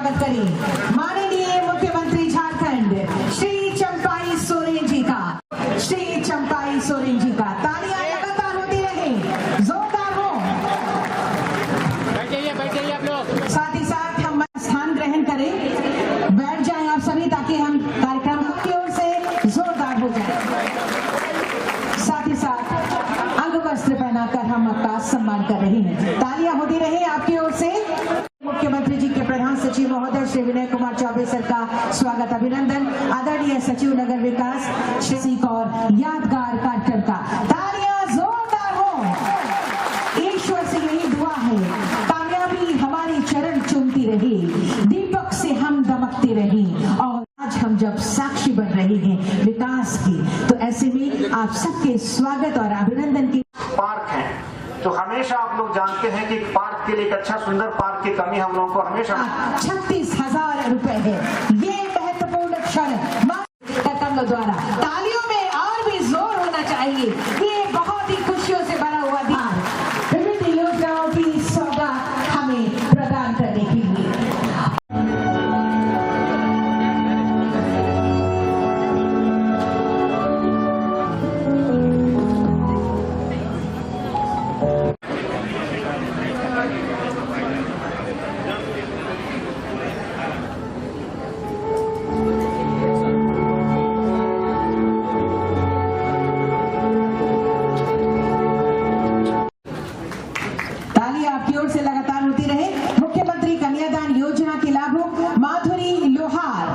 स्वागत करें माननीय मुख्यमंत्री झारखंड श्री चंपाई सोरेन जी का। श्री चंपाई सोरेन जी का तालियां लगातार होती रहे, जोरदार हो। बैठ जाइए आप लोग। साथ ही साथ हम स्थान ग्रहण करें, बैठ जाएं आप सभी ताकि हम कार्यक्रम की ओर से जोरदार हो जाए। साथ ही साथ अंग वस्त्र पहनाकर हम आपका सम्मान कर रहे हैं। तालियां होती रहे आपकी ओर से। मुख्यमंत्री जी के प्रधान सचिव महोदय श्री विनय कुमार चौबे सर का स्वागत अभिनंदन। आदरणीय सचिव नगर विकास श्री और यादगार कार्यक्रम का तालियां जोरदार हो। ईश्वर से यही दुआ है, कामयाबी हमारी चरण चूमती रहे, दीपक से हम दमकते रहे। और आज हम जब साक्षी बन रहे हैं विकास की, तो ऐसे में आप सबके स्वागत और अभिनंदन की। पार्क है तो हमेशा आप लोग जानते हैं कि पार्क के लिए एक अच्छा सुंदर पार्क की कमी हम लोगों को हमेशा 36,000 रुपए है। ये महत्वपूर्ण क्षण कमलों द्वारा तालियों में और भी जोर होना चाहिए। ये बहुत ही खुशियों से भरा हुआ दिन विभिन्न योजनाओं की सौगात हमें प्रदान करने के लिए। आपकी ओर से लगातार होती रहे। मुख्यमंत्री कन्यादान योजना के लाभुक माधुरी लोहार,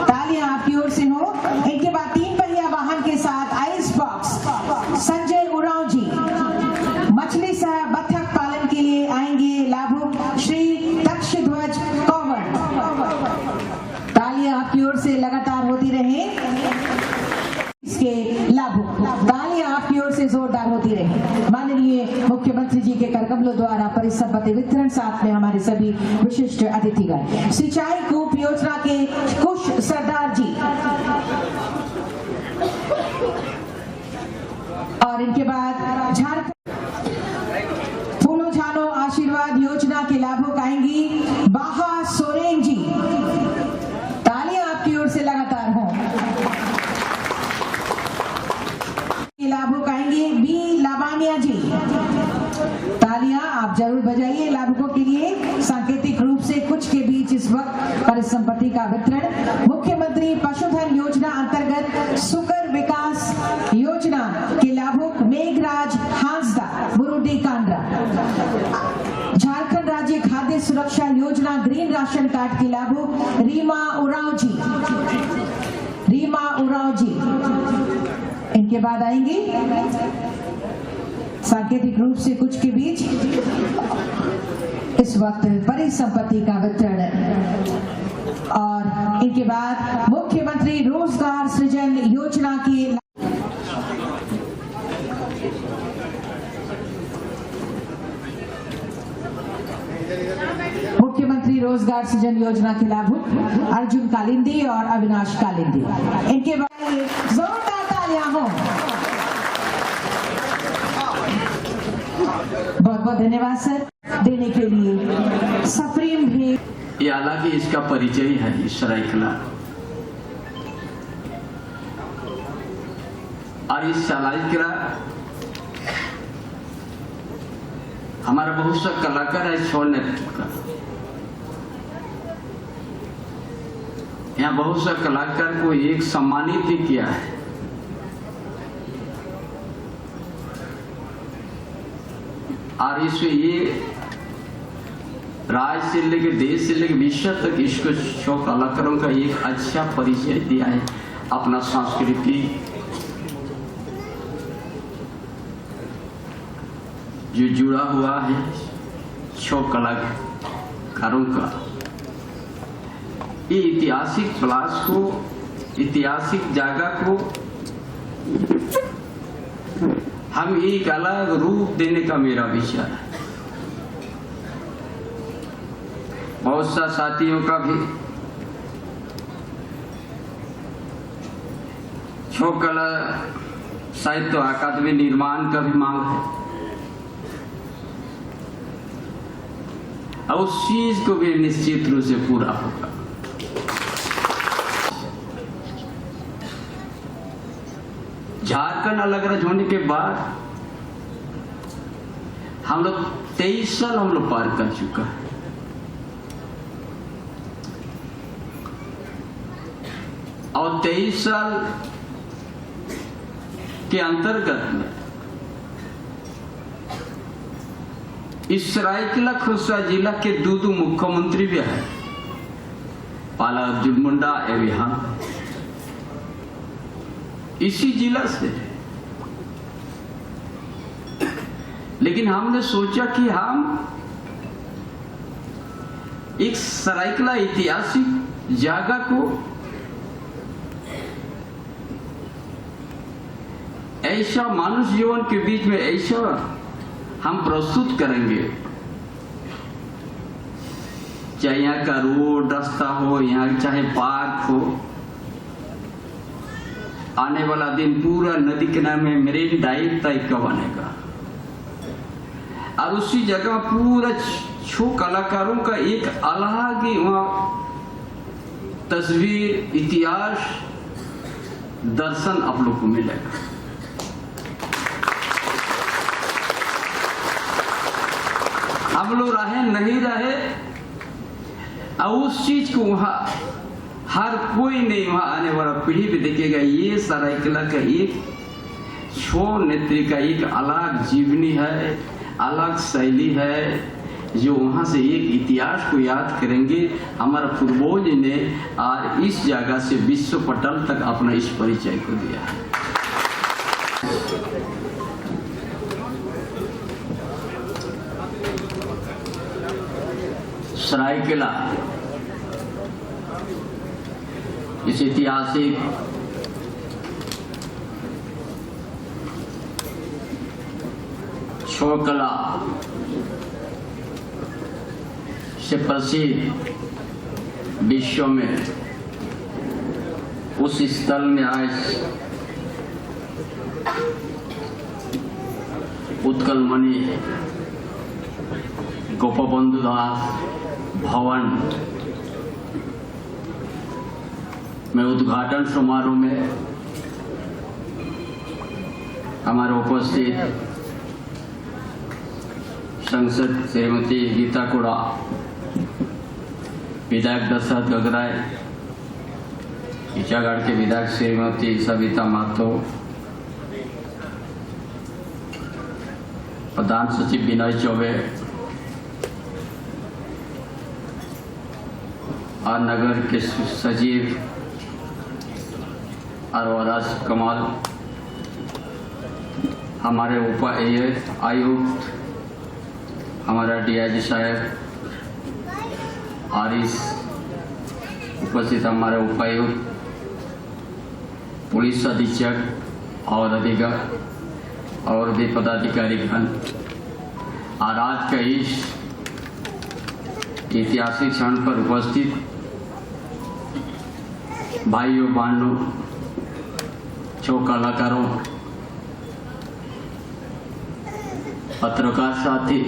तालियां आपकी ओर से हो। इनके बाद 3 पहिया वाहन के साथ आइस बॉक्स संजय उरांव जी। मछली सह बत्तख पालन के लिए आएंगे लाभुक श्री तक्षध्वज कंवर, तालियां आपकी ओर से लगातार होती रहे। इसके लाभुक तालियां आपकी ओर से जोरदार होती रहे। माननीय मुख्यमंत्री जी के करकमलों द्वारा परिसंपत्ति वितरण, साथ में हमारे सभी विशिष्ट अतिथिगण। सिंचाई कूप योजना के कुश सरदार जी और इनके बाद झारखंड फूलो झानो आशीर्वाद योजना के लाभुक आएंगी बाहा सोरेन जी। तालियां आपकी ओर से लगातार हो। लाभुक आएंगे बी लावानिया जी। तालियां आप जरूर बजाइए लाभुकों के लिए। सांकेतिक रूप से कुछ के बीच इस वक्त परिसंपत्ति का वितरण मुख्यमंत्री पशुधन योजना अंतर्गत सुकर विकास योजना के लाभुक मेघराज हांसदा बुरुडी कांड्रा। झारखंड राज्य खाद्य सुरक्षा योजना ग्रीन राशन कार्ड के लाभुक रीमा उरांव जी। रीमा उरांव जी इनके बाद आएंगे सांकेतिक रूप से कुछ के बीच इस वक्त परिसंपत्ति का वितरण। और इनके बाद मुख्यमंत्री रोजगार सृजन योजना की मुख्यमंत्री रोजगार सृजन योजना के लाभुक अर्जुन कालिंदी और अविनाश कालिंदी। इनके बाद जोरदार तालियां हो। बहुत बहुत धन्यवाद सर देने के लिए। सप्रीम भी ये हालांकि इसका परिचय है इस सरायकला, और इस सरायकला हमारा बहुत सा कलाकार है छौ नृत्य का। यहाँ बहुत सा कलाकार को एक सम्मानित भी किया है। और इसमें ये राज्य से लेकर देश से लेकर विश्व तक इसको छौ कलाकारों का एक अच्छा परिचय दिया है अपना संस्कृति जो जुड़ा हुआ है छौ कलाकारों का। ये ऐतिहासिक प्लास को, ऐतिहासिक जगह को हम एक अलग रूप देने का मेरा विचार है। बहुत सा साथियों का भी छौ कला साहित्य अकादमी निर्माण का भी मांग है। और उस चीज को भी निश्चित रूप से पूरा होगा। झारखंड अलग अलग होने के बाद हम लोग 23 साल हम लोग पार कर चुका है। और 23 साल के अंतर्गत में इस सरायकेला खरसावां जिला के दो मुख्यमंत्री भी है, पाला अर्जुन मुंडा एवं हम इसी जिला से। लेकिन हमने सोचा कि हम एक सरायकेला ऐतिहासिक जगह को ऐसा मानुष जीवन के बीच में ऐसा हम प्रस्तुत करेंगे, चाहे यहाँ का रोड रास्ता हो, यहाँ चाहे पार्क हो, आने वाला दिन पूरा नदी किनारे में मेरीन ड्राइव टाइप का बनेगा। और उसी जगह पूरा छो कलाकारों का एक अलग ही वहाँ तस्वीर, इतिहास, दर्शन आप लोग को मिलेगा। हम लोग रहे नहीं रहे और उस चीज को वहां हर कोई नहीं, वहां आने वाला पीढ़ी भी देखेगा। ये सरायकेला का एक छो नेत्री का एक अलग जीवनी है, अलग शैली है, जो वहां से एक इतिहास को याद करेंगे। हमारा पूर्वज ने आज इस जगह से विश्व पटल तक अपना इस परिचय को दिया है। सरायकेला इस ऐतिहासिक छो कला से प्रसिद्ध विश्व में उस स्थल में आज उत्कलमणि गोपबंधु दास भवन में उद्घाटन समारोह में हमारे उपस्थित सांसद श्रीमती गीता कोड़ा, विधायक दशरथ गगराय, ईचागढ़ के विधायक श्रीमती सविता माथो, प्रधान सचिव विनय चौबे और नगर के सचिव अरवराज कमाल, हमारे आयुक्त, हमारा डीआईजी साहब आरिस, उपस्थित हमारे उपायुक्त, पुलिस अधीक्षक और अधिकारी और भी पदाधिकारीगण और आज का इस ऐतिहासिक क्षण पर उपस्थित भाइयों बहनों, छो कलाकारों, पत्रकार साथी,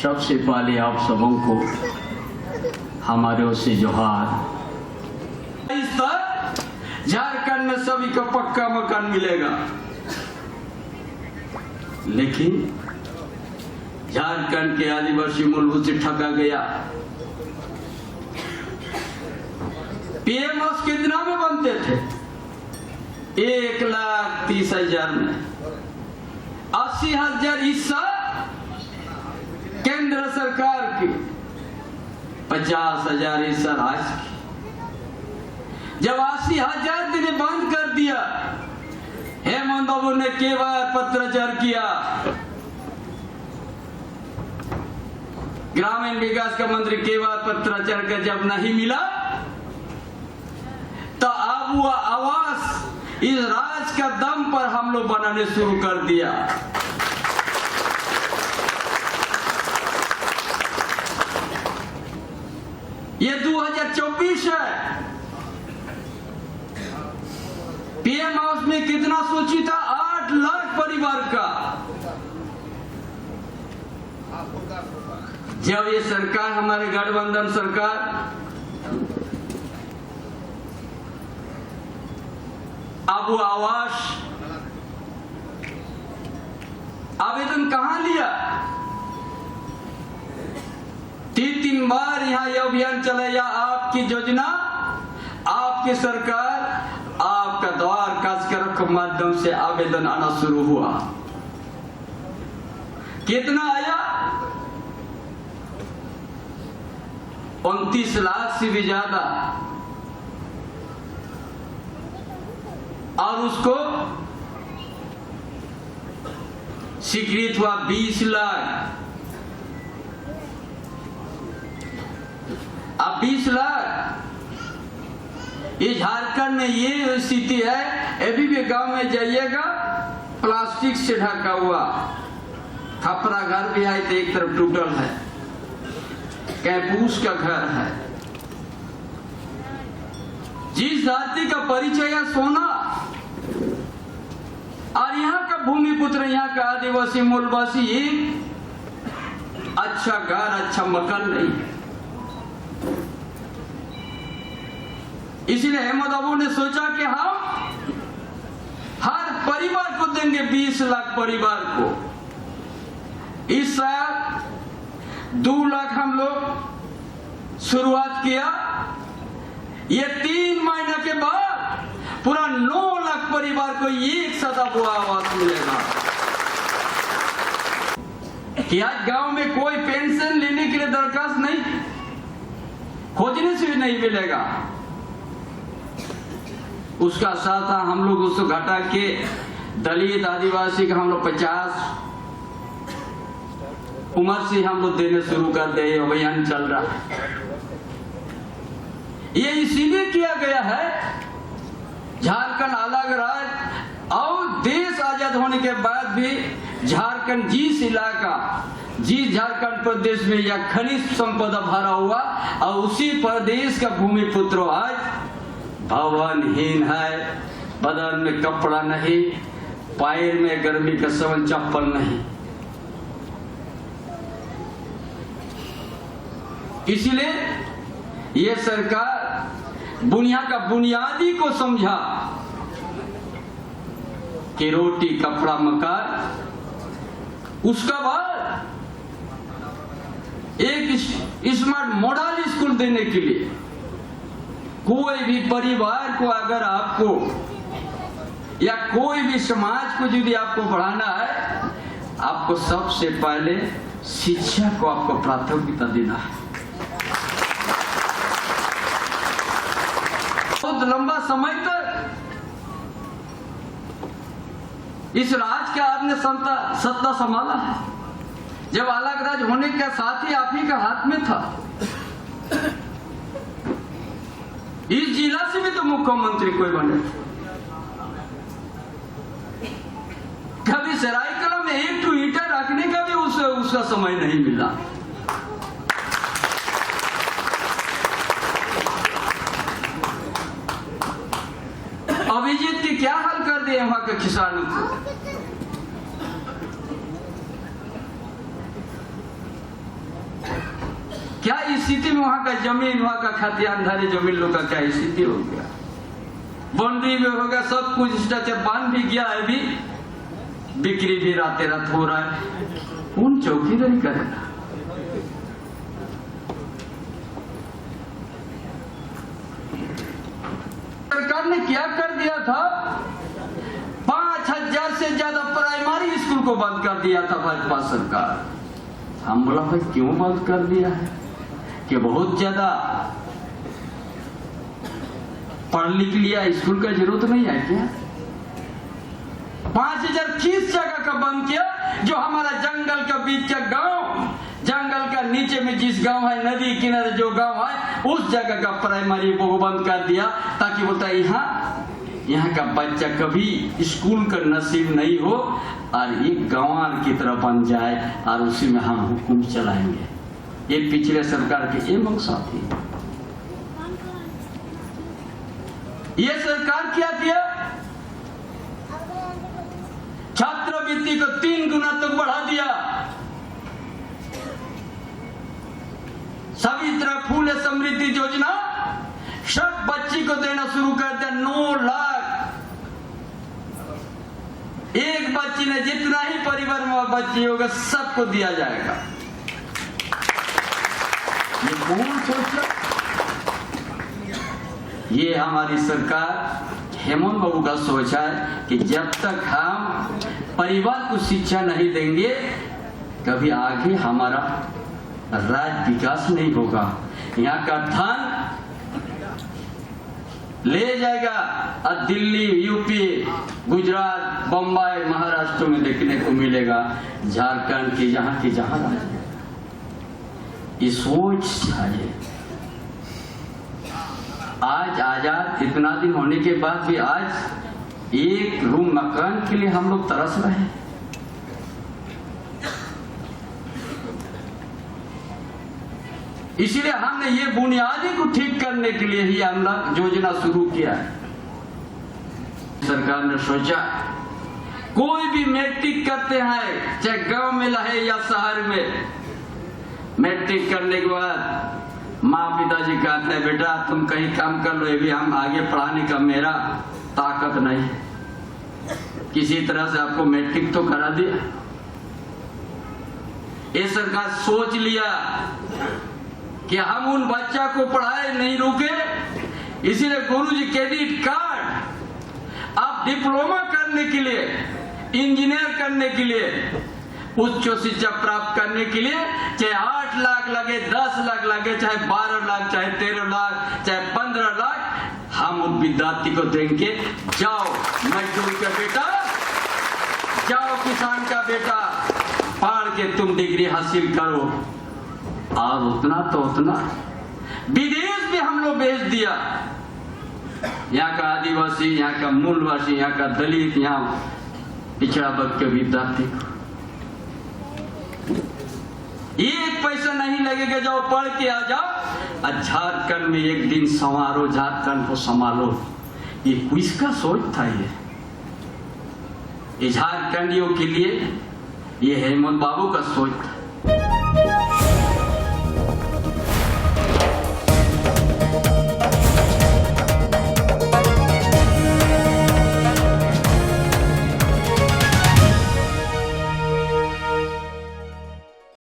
सबसे पहले आप सबों को हमारे ओर से जोहार। झारखंड में सभी का पक्का मकान मिलेगा, लेकिन झारखंड के आदिवासी मूलभूत से ठगा गया। पीएम हाउस कितना में बनते थे? 1,30,000 में। 80,000 हिस्सा केंद्र सरकार की, 50,000 हिस्सा राज्य की। जब 80,000 दिन बंद कर दिया, हेमंत बाबू ने के बार पत्राचार किया, ग्रामीण विकास का मंत्री के बार पत्राचार का जब नहीं मिला, तो अब वो आवास इस राज का दम पर हम लोग बनाने शुरू कर दिया। ये 2024 है। पीएम हाउस में कितना सोची था? 8 लाख परिवार का जब ये सरकार, हमारे गठबंधन सरकार अब वो आवास आवेदन कहां लिया? 3 बार यहाँ यह अभियान चलाया। आपकी योजना, आपकी सरकार, आपका द्वार कार्यक्रम के माध्यम से आवेदन आना शुरू हुआ। कितना आया? 29 लाख से भी ज्यादा। और उसको स्वीकृत हुआ 20 लाख। अब 20 लाख, ये झारखंड में ये स्थिति है। अभी भी गांव में जाइएगा, प्लास्टिक से ढका हुआ खपरा घर भी है, तो एक तरफ टूटल है, कैपूस का घर है। जिस धरती का परिचय है सोना, और यहाँ का भूमिपुत्र, यहाँ का आदिवासी मूलवासी, ये अच्छा घर, अच्छा मकान नहीं। इसलिए अहमद अबू ने सोचा कि हम हर परिवार को देंगे 20 लाख परिवार को। इस साल 2 लाख हम लोग शुरुआत किया। ये 3 महीने के बाद पूरा 9 लाख परिवार को एक साथ आपको आवास मिलेगा। कि आज गांव में कोई पेंशन लेने के लिए दरखास्त नहीं, खोजने से भी नहीं मिलेगा। उसका साथ हम लोग उसको घटा के दलित आदिवासी का हम लोग 50 उम्र से हम लोग देने शुरू कर दे। अभियान चल रहा है। ये इसीलिए किया गया है, झारखंड अलग राज्य और देश आजाद होने के बाद भी झारखंड जिस इलाका, जिस झारखंड प्रदेश में यह खनिज संपदा भरा हुआ, और उसी प्रदेश का भूमिपुत्र आज भवनहीन है, बदन में कपड़ा नहीं, पैर में गर्मी का समय चप्पल नहीं। इसलिए ये सरकार दुनिया का बुनियादी को समझा कि रोटी, कपड़ा, मकान, उसका बाद एक स्मार्ट मॉडल स्कूल देने के लिए कोई भी परिवार को अगर आपको या कोई भी समाज को यदि आपको बढ़ाना है, आपको सबसे पहले शिक्षा को आपको प्राथमिकता देना है। बहुत लंबा समय तक इस राज का आपने सत्ता संभाला है। जब अलग राज होने के साथ ही आप ही का हाथ में था। इस जिला से भी तो मुख्यमंत्री कोई बने। कभी सरायकला में 1 ईंटा रखने का भी उसका समय नहीं मिला। अभिजीत के क्या हाल कर दिए वहां के किसानों को। क्या स्थिति में वहां का जमीन, वहां का खतियानधारी जमीन लोग का क्या स्थिति हो गया। बंदी में हो गया, सब कुछ स्ट्रक्चर बन भी गया है, भी बिक्री भी रातें रात हो रहा है। कौन चौकीदारी करेगा? सरकार ने क्या कर दिया था, 5000 से ज्यादा प्राइमरी स्कूल को बंद कर दिया था भाजपा सरकार। हम बोला भाई क्यों बंद कर दिया है? कि बहुत ज्यादा पढ़ लिख लिया, स्कूल का जरूरत नहीं है क्या? 5000 किस जगह का बंद किया? जो हमारा जंगल का बीच का गांव, जंगल का नीचे में जिस गांव है, नदी किनारे जो गांव है, उस जगह का प्राइमरी को बंद कर दिया, ताकि बोलता यहाँ का बच्चा कभी स्कूल का नसीब नहीं हो और ये गंवार की तरह बन जाए और उसी में हम हुकुम चलाएंगे। ये पिछले सरकार के ये मकसद थी। ये सरकार क्या किया? छात्रवृत्ति को 3 गुना तक बढ़ा दिया। सभी तरह फूल समृद्धि योजना सब बच्ची को देना शुरू कर दिया। 9 लाख एक बच्ची ने जितना ही परिवार में बच्ची होगा सबको दिया जाएगा। ये कौन सोचा? ये हमारी सरकार हेमंत बाबू का सोच है कि जब तक हम परिवार को शिक्षा नहीं देंगे कभी आगे हमारा राज्य विकास नहीं होगा। यहाँ का धन ले जाएगा और दिल्ली, यूपी, गुजरात, बम्बई, महाराष्ट्र में देखने को मिलेगा। झारखंड के जहां ये सोच चाहिए। आज आजाद इतना दिन होने के बाद भी आज एक रूम मकान के लिए हम लोग तरस रहे हैं। इसलिए हमने ये बुनियादी को ठीक करने के लिए ही हमने योजना शुरू किया है। सरकार ने सोचा कोई भी मैट्रिक करते हैं, चाहे गांव में रहे या शहर में, मैट्रिक करने के बाद माँ पिताजी कहते हैं बेटा तुम कहीं काम कर लो, ये भी हम आगे पढ़ाने का मेरा ताकत नहीं। किसी तरह से आपको मैट्रिक तो करा दिया। ये सरकार सोच लिया कि हम उन बच्चा को पढ़ाए नहीं रुके, इसीलिए गुरुजी क्रेडिट कार्ड अब डिप्लोमा करने के लिए, इंजीनियर करने के लिए, उच्च शिक्षा प्राप्त करने के लिए चाहे 8 लाख लगे, 10 लाख लगे, चाहे 12 लाख, चाहे 13 लाख, चाहे 15 लाख, हम उन विद्यार्थी को देंगे। जाओ मजदूर का बेटा, जाओ किसान का बेटा, पढ़ के तुम डिग्री हासिल करो। और उतना तो उतना विदेश भी हम लोग भेज दिया। यहाँ का आदिवासी, यहाँ का मूलवासी, यहाँ का दलित, यहाँ पिछड़ा वर्ग के विद्यार्थी को एक पैसा नहीं लगेगा। जाओ पढ़ के आ जाओ और झारखंड में एक दिन संवारो, झारखंड को संभालो। ये किसका सोच था? ये झारखंडियों के लिए ये हेमंत बाबू का सोच था।